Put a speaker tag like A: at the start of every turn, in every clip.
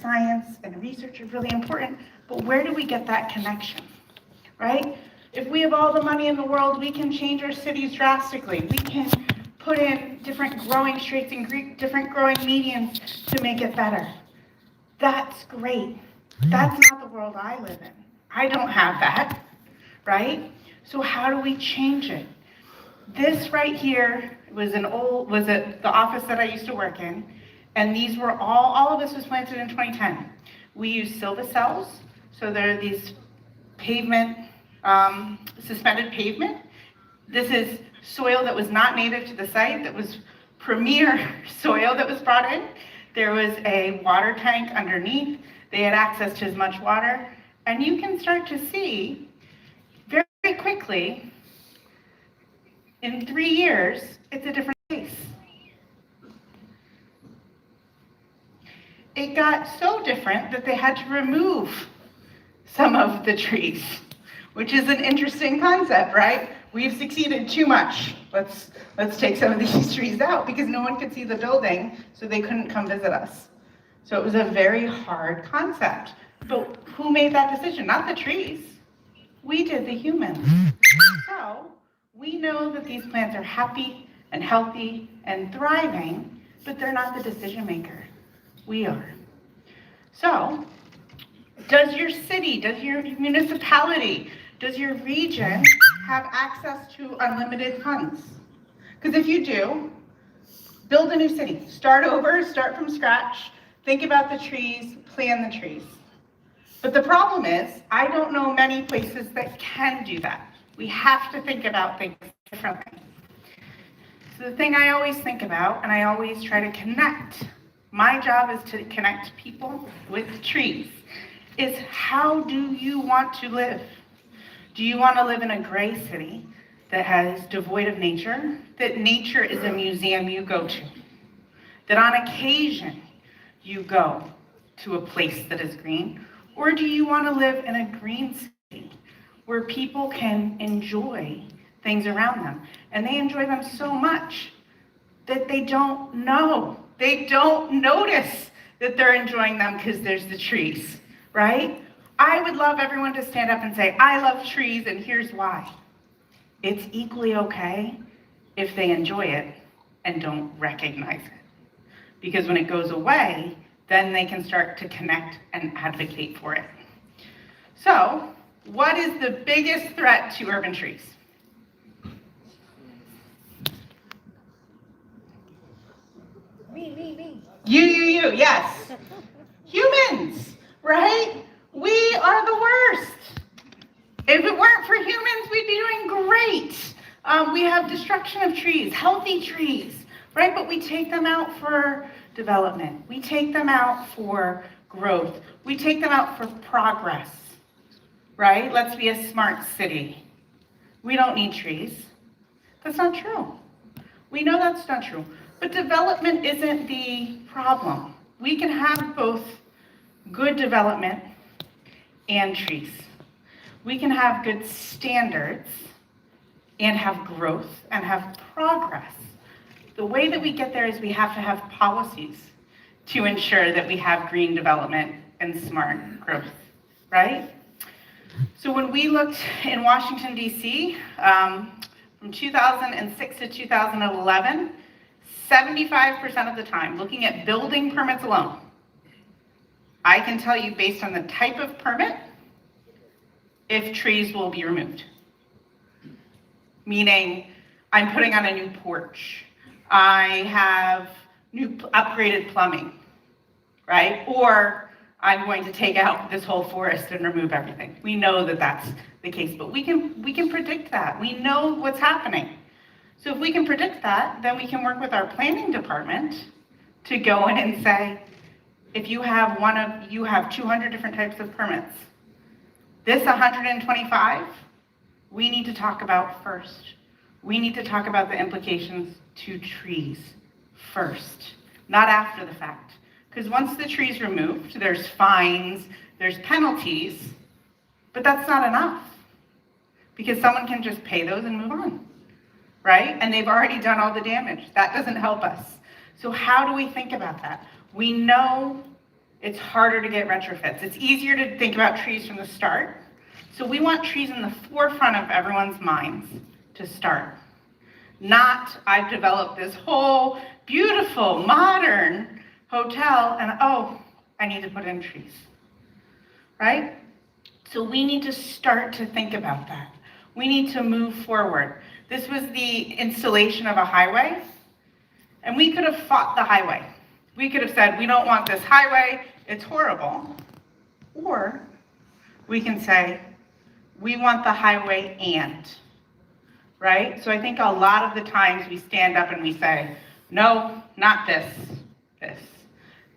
A: science and research are really important, but where do we get that connection, right? If we have all the money in the world, we can change our cities drastically. We can put in different growing straits and different growing medians to make it better. That's great. That's not the world I live in. I don't have that, right? So how do we change it? This right here was the office that I used to work in, and these were all of this was planted in 2010. We use silvicells, so there are these pavement, suspended pavement. This is soil that was not native to the site, that was premier soil that was brought in. There was a water tank underneath. They had access to as much water, and you can start to see very quickly, in 3 years, it's a different place. It got so different that they had to remove some of the trees, which is an interesting concept, right? We've succeeded too much. Let's take some of these trees out, because no one could see the building, so they couldn't come visit us. So it was a very hard concept. But who made that decision? Not the trees. We did, the humans. So we know that these plants are happy and healthy and thriving, but they're not the decision maker. We are. So does your city, does your municipality, does your region have access to unlimited funds? Because if you do, build a new city. Start over, start from scratch, think about the trees, plan the trees. But the problem is, I don't know many places that can do that. We have to think about things differently. So the thing I always think about, and I always try to connect, my job is to connect people with trees, is how do you want to live? Do you want to live in a gray city that has devoid of nature, that nature is a museum you go to, that on occasion you go to a place that is green? Or do you want to live in a green city where people can enjoy things around them? And they enjoy them so much that they don't know. They don't notice that they're enjoying them because there's the trees, right? I would love everyone to stand up and say, I love trees, and here's why. It's equally okay if they enjoy it and don't recognize it. Because when it goes away, then they can start to connect and advocate for it. So, what is the biggest threat to urban trees?
B: Me.
A: You, yes. Humans, right? We are the worst. If it weren't for humans, we'd be doing great. We have destruction of trees, healthy trees, right? But we take them out for development. We take them out for growth. We take them out for progress, right? Let's be a smart city. We don't need trees. That's not true. We know that's not true. But development isn't the problem. We can have both good development and trees. We can have good standards and have growth and have progress. The way that we get there is we have to have policies to ensure that we have green development and smart growth, right? So when we looked in Washington, D.C., from 2006 to 2011, 75% of the time, looking at building permits alone, I can tell you based on the type of permit, if trees will be removed. Meaning, I'm putting on a new porch. I have new upgraded plumbing, right? Or I'm going to take out this whole forest and remove everything. We know that that's the case, but we can predict that. We know what's happening. So if we can predict that, then we can work with our planning department to go in and say, if you have 200 different types of permits, this 125, we need to talk about first. We need to talk about the implications to trees first, not after the fact. Because once the tree's removed, there's fines, there's penalties, but that's not enough. Because someone can just pay those and move on, right? And they've already done all the damage. That doesn't help us. So how do we think about that? We know It's harder to get retrofits. It's easier to think about trees from the start. So we want trees in the forefront of everyone's minds to start. Not, I've developed this whole beautiful, modern hotel, and oh, I need to put in trees, right? So we need to start to think about that. We need to move forward. This was the installation of a highway, and we could have fought the highway. We could have said, we don't want this highway, it's horrible. Or we can say, we want the highway and, right? So I think a lot of the times we stand up and we say, no, not this, this.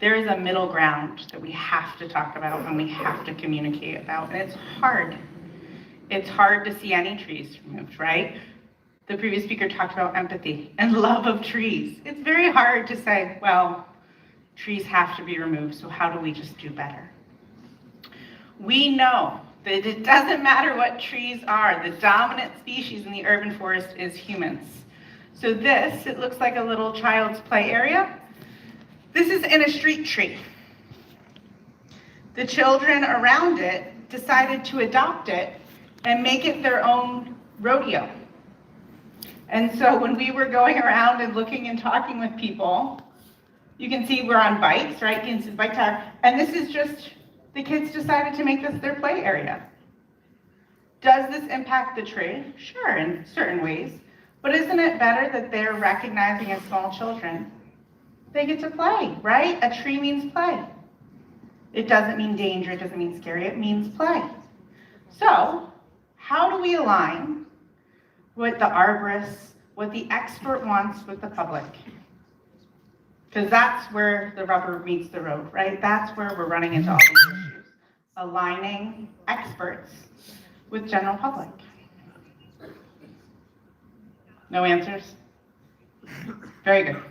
A: There is a middle ground that we have to talk about and we have to communicate about, and it's hard. It's hard to see any trees removed, right? The previous speaker talked about empathy and love of trees. It's very hard to say, well, trees have to be removed, so how do we just do better? We know that it doesn't matter what trees are, the dominant species in the urban forest is humans. So this, it looks like a little child's play area. This is in a street tree. The children around it decided to adopt it and make it their own rodeo. And so when we were going around and looking and talking with people, you can see we're on bikes, right? You can see the bike tire. And this is just, the kids decided to make this their play area. Does this impact the tree? Sure, in certain ways. But isn't it better that they're recognizing as small children, they get to play, right? A tree means play. It doesn't mean danger, it doesn't mean scary, it means play. So, how do we align what the arborist, what the expert wants with the public? Because that's where the rubber meets the road, right? That's where we're running into all these issues. Aligning experts with general public. No answers? Very good.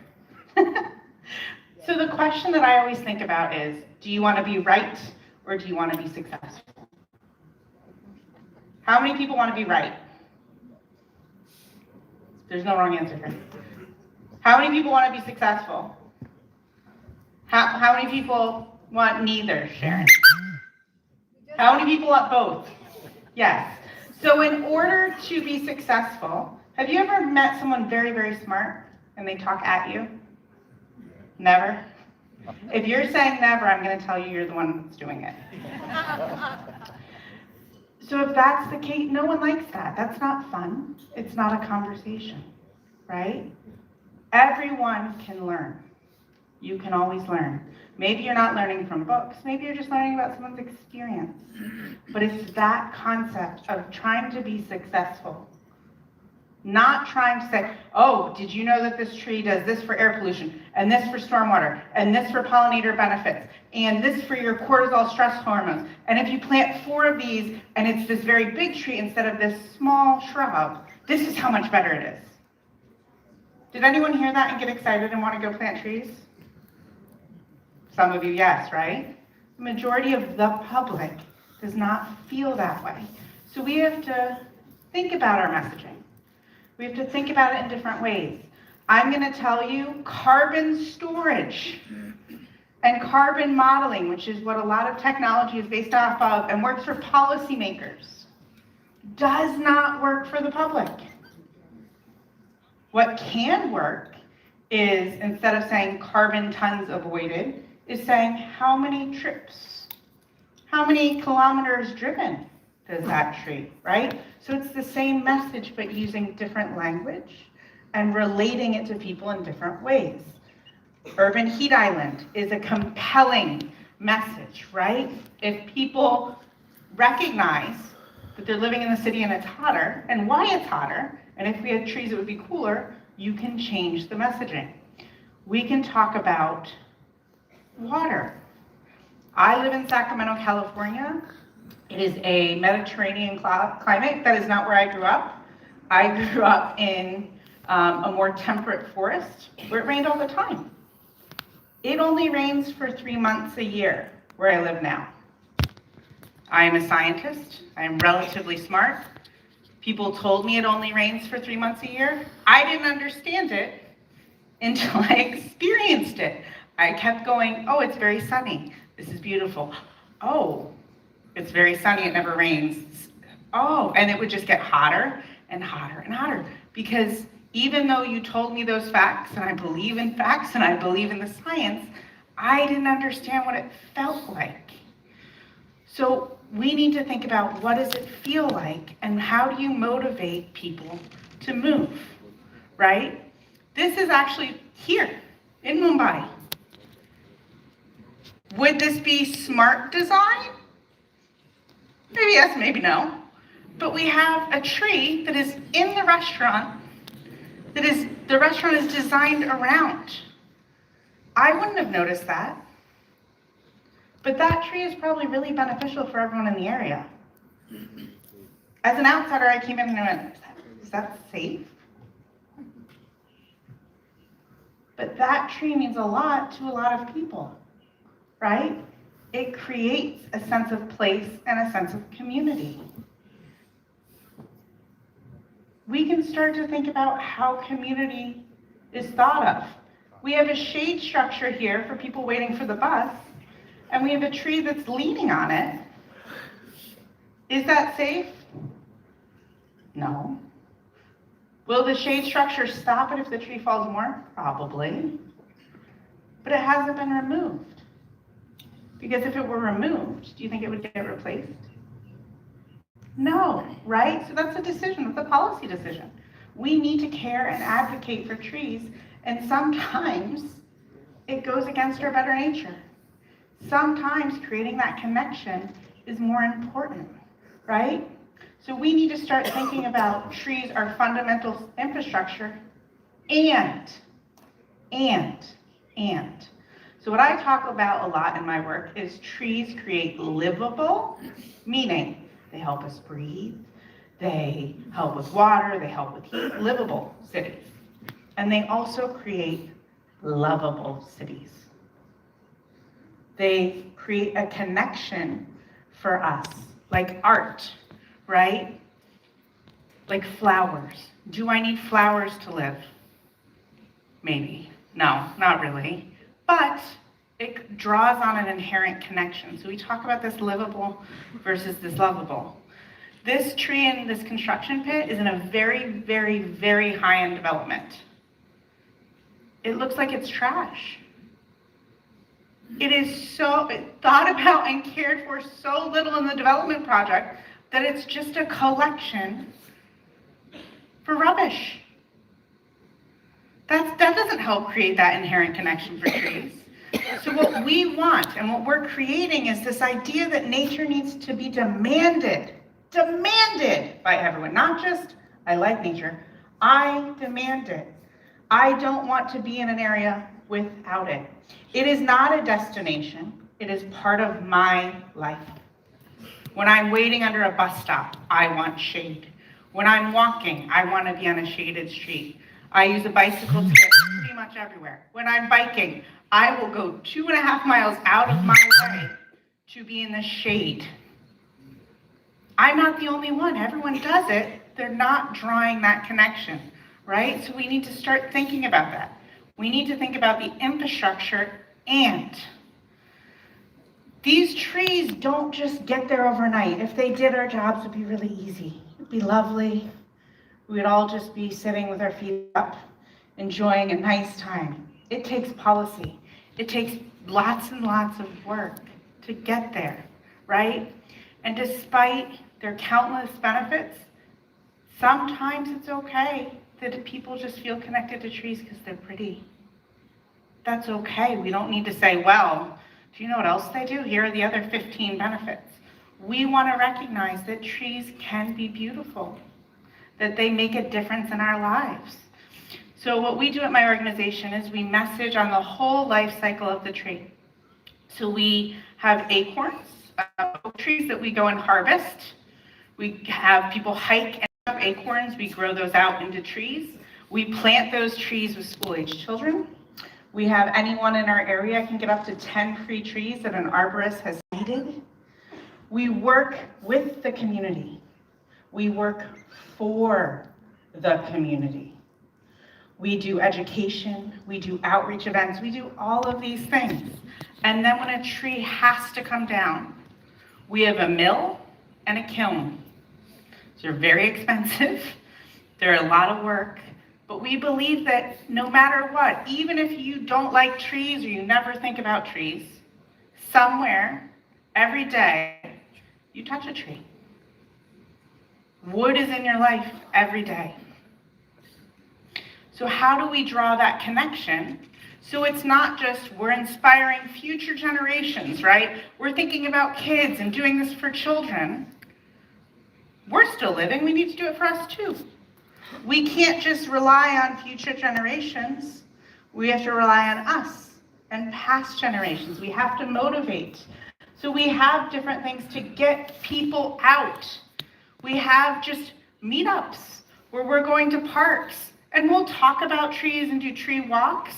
A: So the question that I always think about is, do you want to be right or do you want to be successful? How many people want to be right? There's no wrong answer here. How many people want to be successful? How many people want neither, Sharon? How many people want both? Yes. So in order to be successful, have you ever met someone very, very smart and they talk at you? Never? If you're saying never, I'm going to tell you you're the one that's doing it. So if that's the case, no one likes that. That's not fun. It's not a conversation, right? Everyone can learn. You can always learn. Maybe you're not learning from books. Maybe you're just learning about someone's experience. But it's that concept of trying to be successful. Not trying to say, oh, did you know that this tree does this for air pollution, and this for stormwater, and this for pollinator benefits, and this for your cortisol stress hormones. And if you plant 4 of these, and it's this very big tree instead of this small shrub, this is how much better it is. Did anyone hear that and get excited and want to go plant trees? Some of you, yes, right? The majority of the public does not feel that way. So we have to think about our messaging. We have to think about it in different ways. I'm going to tell you carbon storage and carbon modeling, which is what a lot of technology is based off of and works for policymakers, does not work for the public. What can work is, instead of saying carbon tons avoided, is saying how many trips, how many kilometers driven does that tree, right? So it's the same message, but using different language and relating it to people in different ways. Urban heat island is a compelling message, right? If people recognize that they're living in the city and it's hotter, and why it's hotter, and if we had trees it would be cooler, you can change the messaging. We can talk about water. I live in Sacramento, California. It is a Mediterranean climate. That is not where I grew up. I grew up in a more temperate forest where it rained all the time. It only rains for 3 months a year where I live now. I am a scientist. I am relatively smart. People told me it only rains for 3 months a year. I didn't understand it until I experienced it. I kept going, oh, it's very sunny. This is beautiful. Oh, it's very sunny, it never rains. Oh, and it would just get hotter and hotter and hotter. Because even though you told me those facts, and I believe in facts and I believe in the science, I didn't understand what it felt like. So we need to think about, what does it feel like and how do you motivate people to move, right? This is actually here in Mumbai. Would this be smart design? Maybe yes, maybe no. But we have a tree that is in the restaurant, the restaurant is designed around. I wouldn't have noticed that. But that tree is probably really beneficial for everyone in the area. As an outsider, I came in and I went, is that safe? But that tree means a lot to a lot of people, right? It creates a sense of place and a sense of community. We can start to think about how community is thought of. We have a shade structure here for people waiting for the bus, and we have a tree that's leaning on it. Is that safe? No. Will the shade structure stop it if the tree falls more? Probably. But it hasn't been removed. Because if it were removed, do you think it would get replaced? No, right? So that's a decision, that's a policy decision. We need to care and advocate for trees, and sometimes it goes against our better nature. Sometimes creating that connection is more important, right? So we need to start thinking about trees are fundamental infrastructure and. So what I talk about a lot in my work is trees create livable, meaning they help us breathe, they help with water, they help with heat, livable cities. And they also create lovable cities. They create a connection for us, like art, right? Like flowers. Do I need flowers to live? Maybe. No, not really. But it draws on an inherent connection. So we talk about this livable versus this lovable. This tree in this construction pit is in a very, very, very high-end development. It looks like it's trash. It is so thought about and cared for so little in the development project that it's just a collection for rubbish. That doesn't help create that inherent connection for trees. So what we want and what we're creating is this idea that nature needs to be demanded by everyone. Not just, I like nature, I demand it. I don't want to be in an area without it. It is not a destination, it is part of my life. When I'm waiting under a bus stop, I want shade. When I'm walking, I want to be on a shaded street. I use a bicycle to get pretty much everywhere. When I'm biking, I will go 2.5 miles out of my way to be in the shade. I'm not the only one. Everyone does it. They're not drawing that connection, right? So we need to start thinking about that. We need to think about the infrastructure, and these trees don't just get there overnight. If they did, our jobs would be really easy. It'd be lovely. We would all just be sitting with our feet up, enjoying a nice time. It takes policy. It takes lots and lots of work to get there, right? And despite their countless benefits, sometimes it's okay that people just feel connected to trees because they're pretty. That's okay. We don't need to say, well, do you know what else they do? Here are the other 15 benefits. We want to recognize that trees can be beautiful, that they make a difference in our lives. So what we do at my organization is we message on the whole life cycle of the tree. So we have acorns, oak trees that we go and harvest. We have people hike and have acorns. We grow those out into trees. We plant those trees with school-age children. We have anyone in our area can get up to 10 free trees that an arborist has seeded. We work with the community. We work for the community. We do education, we do outreach events, we do all of these things. And then when a tree has to come down, we have a mill and a kiln. They're very expensive, they're a lot of work, but we believe that no matter what, even if you don't like trees or you never think about trees, somewhere, every day, you touch a tree. Wood is in your life every day. So how do we draw that connection? So it's not just we're inspiring future generations, right? We're thinking about kids and doing this for children. We're still living, we need to do it for us too. We can't just rely on future generations. We have to rely on us and past generations. We have to motivate. So we have different things to get people out. We have just meetups where we're going to parks and we'll talk about trees and do tree walks.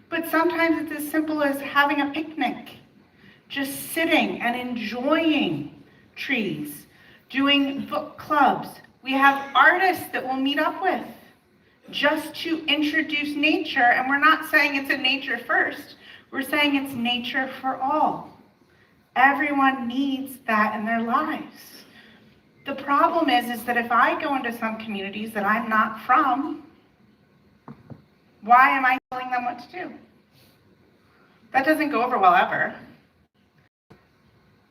A: But sometimes it's as simple as having a picnic, just sitting and enjoying trees, doing book clubs. We have artists that we'll meet up with just to introduce nature. And we're not saying it's a nature first. We're saying it's nature for all. Everyone needs that in their lives. The problem is that if I go into some communities that I'm not from, why am I telling them what to do? That doesn't go over well ever.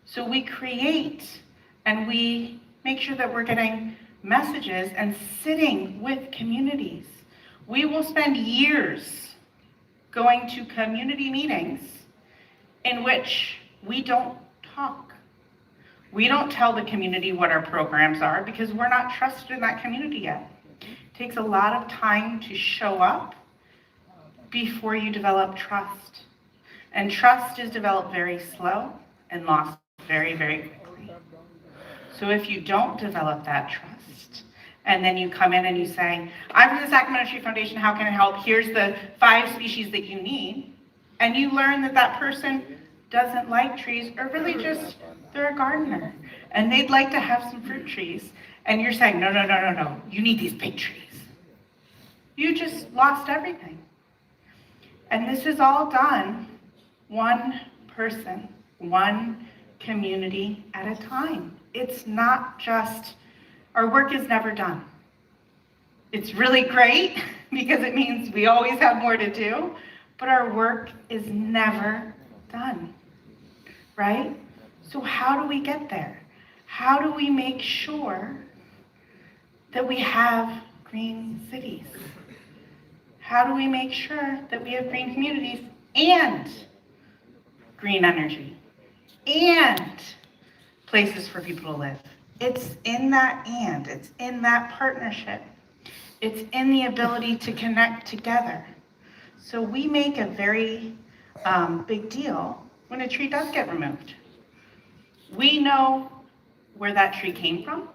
A: So we create and we make sure that we're getting messages and sitting with communities. We will spend years going to community meetings in which we don't talk. We don't tell the community what our programs are because we're not trusted in that community yet. It takes a lot of time to show up before you develop trust. And trust is developed very slow and lost very, very quickly. So if you don't develop that trust, and then you come in and you say, I'm from the Sacramento Tree Foundation, how can I help? Here's the 5 species that you need. And you learn that that person doesn't like trees, or really just, they're a gardener. And they'd like to have some fruit trees. And you're saying, no, you need these big trees. You just lost everything. And this is all done one person, one community at a time. It's not just, our work is never done. It's really great because it means we always have more to do, but our work is never done, right? So how do we get there? How do we make sure that we have green cities? How do we make sure that we have green communities and green energy and places for people to live? It's in that and, it's in that partnership. It's in the ability to connect together. So we make a very big deal when a tree does get removed. We know where that tree came from.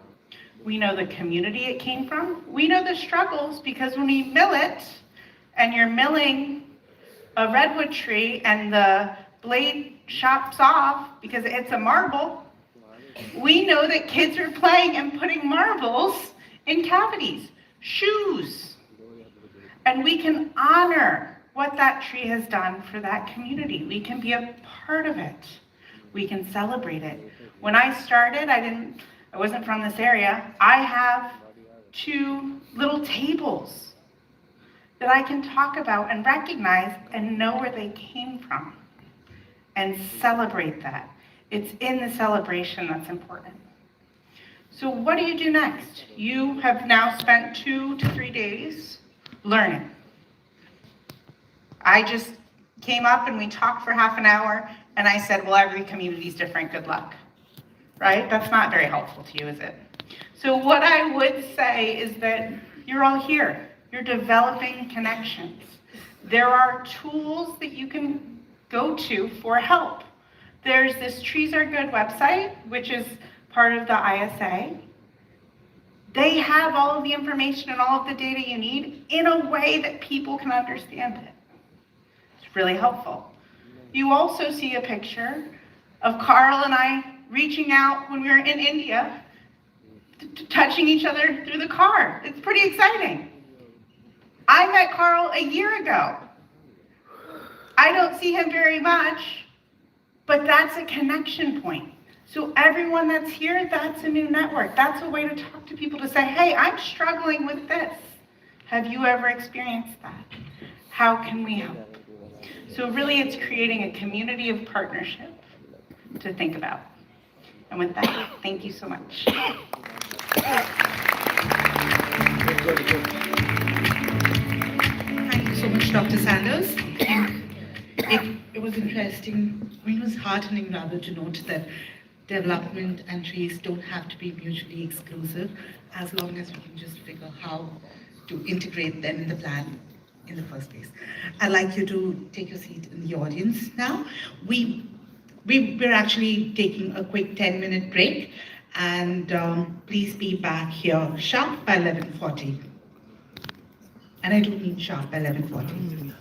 A: We know the community it came from. We know the struggles because when we mill it, and you're milling a redwood tree and the blade chops off because it's a marble, we know that kids are playing and putting marbles in cavities, shoes. And we can honor what that tree has done for that community. We can be a part of it. We can celebrate it. When I started, I wasn't from this area. I have 2 little tables that I can talk about and recognize and know where they came from and celebrate that. It's in the celebration that's important. So what do you do next? You have now spent 2 to 3 days learning. I just came up and we talked for half an hour and I said, well, every community is different, good luck. Right? That's not very helpful to you, is it? So what I would say is that you're all here. You're developing connections. There are tools that you can go to for help. There's this Trees Are Good website, which is part of the ISA. They have all of the information and all of the data you need in a way that people can understand it. It's really helpful. You also see a picture of Carl and I reaching out when we were in India, touching each other through the car. It's pretty exciting. I met Carl a year ago. I don't see him very much, but that's a connection point. So everyone that's here, that's a new network. That's a way to talk to people to say, hey, I'm struggling with this. Have you ever experienced that? How can we help? So really it's creating a community of partnership to think about. And with that, thank you so much.
B: Thank you so much, Dr. Sanders. It was interesting, it was heartening rather to note that development and trees don't have to be mutually exclusive as long as we can just figure how to integrate them in the plan in the first place. I'd like you to take your seat in the audience now. We're actually taking a quick 10-minute break, and please be back here sharp by 11:40. And I do mean sharp by 11:40.